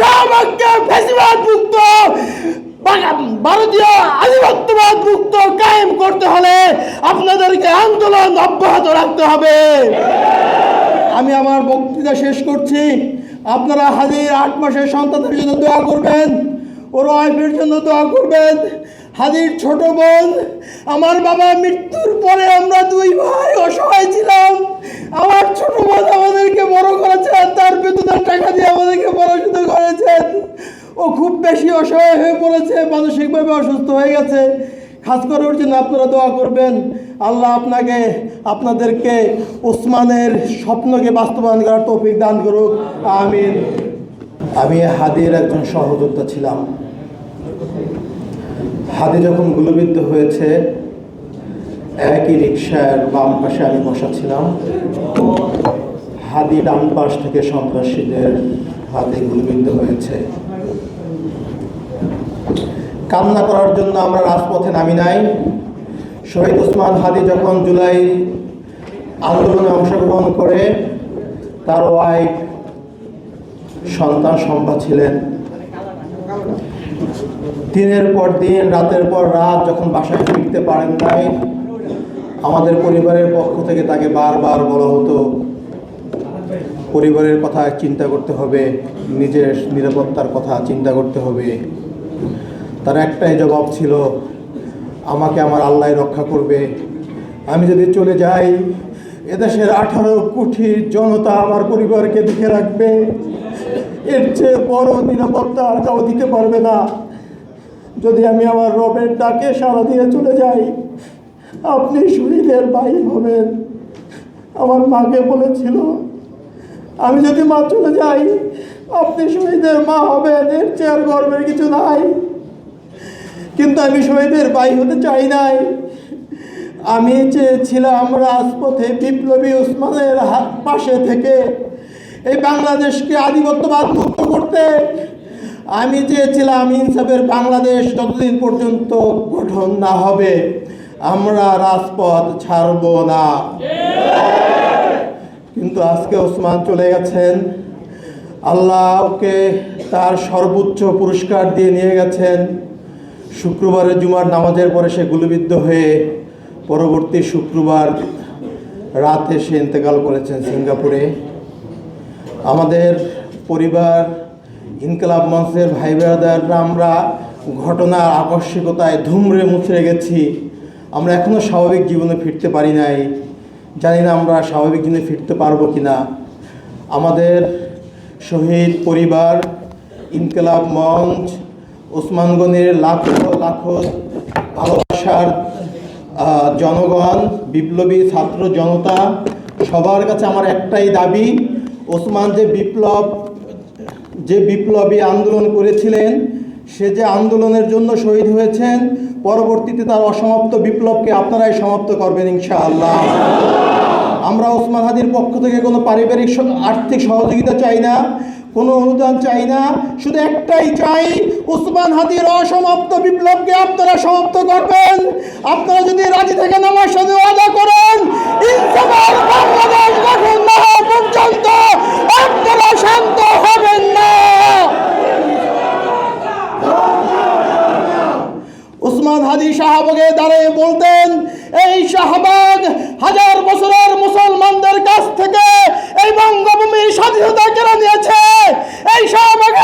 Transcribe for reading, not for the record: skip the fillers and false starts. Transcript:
শাহবাগকে ফ্যাসিবাদ মুক্ত ভারতীয় আধিপত্যবাদ মুক্ত কায়েম করতে হলে আপনাদেরকে আন্দোলন অব্যাহত রাখতে হবে। আমি আমার বক্তৃতা শেষ করছি। আপনারা হাদির 8 মাসের সন্তানের জন্য দোয়া করবেন, ওর ওয়াইফের জন্য দোয়া করবেন। হাদির ছোট বোন, আমার বাবা মৃত্যুর পরে আমরা 2 ভাই অসহায় ছিলাম। আমার ছোট বোন আমাদেরকে বড় করেছেন, তার বেতনের টাকা দিয়ে আমাদেরকে পড়াশোনা করেছেন। ও খুব বেশি অসহায় হয়ে পড়েছে, মানসিকভাবে অসুস্থ হয়ে গেছে। খাস করে ওর জন্য আপনারা দোয়া করবেন। আল্লাহ আপনাদেরকে ওসমানের স্বপ্নকে বাস্তবায়ন করার তৌফিক দান করুক, আমিন। আমি হাদির একজন সহযোদ্ধা ছিলাম। হাদি যখন গুলিবিদ্ধ হয়েছে, একই রিকশার বাম পাশে আমি বসা ছিলাম। হাদি ডান পাশ থেকে সন্ত্রাসীদের হাতে গুলিবিদ্ধ হয়েছে। কান্না করার জন্য আমরা রাজপথে নামি নাই। শহীদ ওসমান হাদি যখন জুলাই আন্দোলনে অংশগ্রহণ করে, তার ওয়াইফ, সন্তান সম্ভা ছিলেন। দিনের পর দিন, রাতের পর রাত যখন বাসায় ফিরতে পারেন নাই, আমাদের পরিবারের পক্ষ থেকে তাকে বারবার বলা হতো পরিবারের কথা চিন্তা করতে হবে, নিজের নিরাপত্তার কথা চিন্তা করতে হবে। তার একটাই জবাব ছিল, আমাকে আমার আল্লাহ রক্ষা করবে। আমি যদি চলে যাই, এদেশের 18 কোটি জনতা আমার পরিবারকে দেখে রাখবে। এর চেয়ে বড় নিরাপত্তা আর কেউ দিতে পারবে না। যদি আমি আমার রবের ডাকে সাড়া দিয়ে চলে যাই, আপনি শহীদের ভাই হবেন। আমার মাকে বলেছিল, আমি যদি মা চলে যাই, আপনি শহীদের মা হবেন। এর চেয়ে আর গর্বের কিছু নাই। কিন্তু আমি শহীদের ভাই হতে চাই নাই। আমি চেয়েছিলাম রাজপথে বিপ্লবী ওসমানের পাশে থেকে এই বাংলাদেশকে আধিপত্যবাদ মুক্ত করতে। আমি চেয়েছিলাম ইনসাফের বাংলাদেশ যতদিন পর্যন্ত গঠন না হবে, আমরা রাজপথ ছাড়ব না। কিন্তু আজকে ওসমান চলে গেছেন। আল্লাহ ওকে তার সর্বোচ্চ পুরস্কার দিয়ে নিয়ে গেছেন। শুক্রবারে জুমার নামাজের পরে সে গুলিবিদ্ধ হয়ে পরবর্তী শুক্রবার রাতে সে ইন্তেকাল করেছেন সিঙ্গাপুরে। আমাদের পরিবার, ইনকিলাব মঞ্চের ভাই ব্রাদাররা আমরা ঘটনার আকস্মিকতায় ধুমড়ে মুচড়ে গেছি। আমরা এখনও স্বাভাবিক জীবনে ফিরতে পারি নাই। জানি না আমরা স্বাভাবিক জীবনে ফিরতে পারবো কি না। আমাদের শহীদ পরিবার, ইনকিলাব মঞ্চ, ওসমানগণের লাখো লাখো ভালোবাসার জনগণ, বিপ্লবী ছাত্র জনতা, সবার কাছে আমার একটাই দাবি, ওসমান যে বিপ্লবী আন্দোলন করেছিলেন, সে যে আন্দোলনের জন্য শহীদ হয়েছেন, পরবর্তীতে তার অসমাপ্ত বিপ্লবকে আপনারাই সমাপ্ত করবেন ইনশাআল্লাহ। আমরা ওসমান হাদির পক্ষ থেকে কোনো পারিবারিক আর্থিক সহযোগিতা চাই না, কোনো অনুদান চাই না। শুধু একটাই চাই, ওসমান হাদির অসমাপ্ত বিপ্লবকে আপনারা সমাপ্ত করবেন। আপনারা যদি রাজি থাকেন, আমার সাথে ওয়াদা করেন, ইনসাফের বাংলাদেশ গঠন না হওয়া পর্যন্ত আপনারা শান্ত হবেন না। ওসমান হাদি শাহবাগে দাঁড়িয়ে বলতেন, এই শাহবাগ 1000 বছরের মুসলমানদের কাছ থেকে এই বঙ্গভূমির স্বাধীনতা কেড়ে নিয়েছে। এই শাহবাগে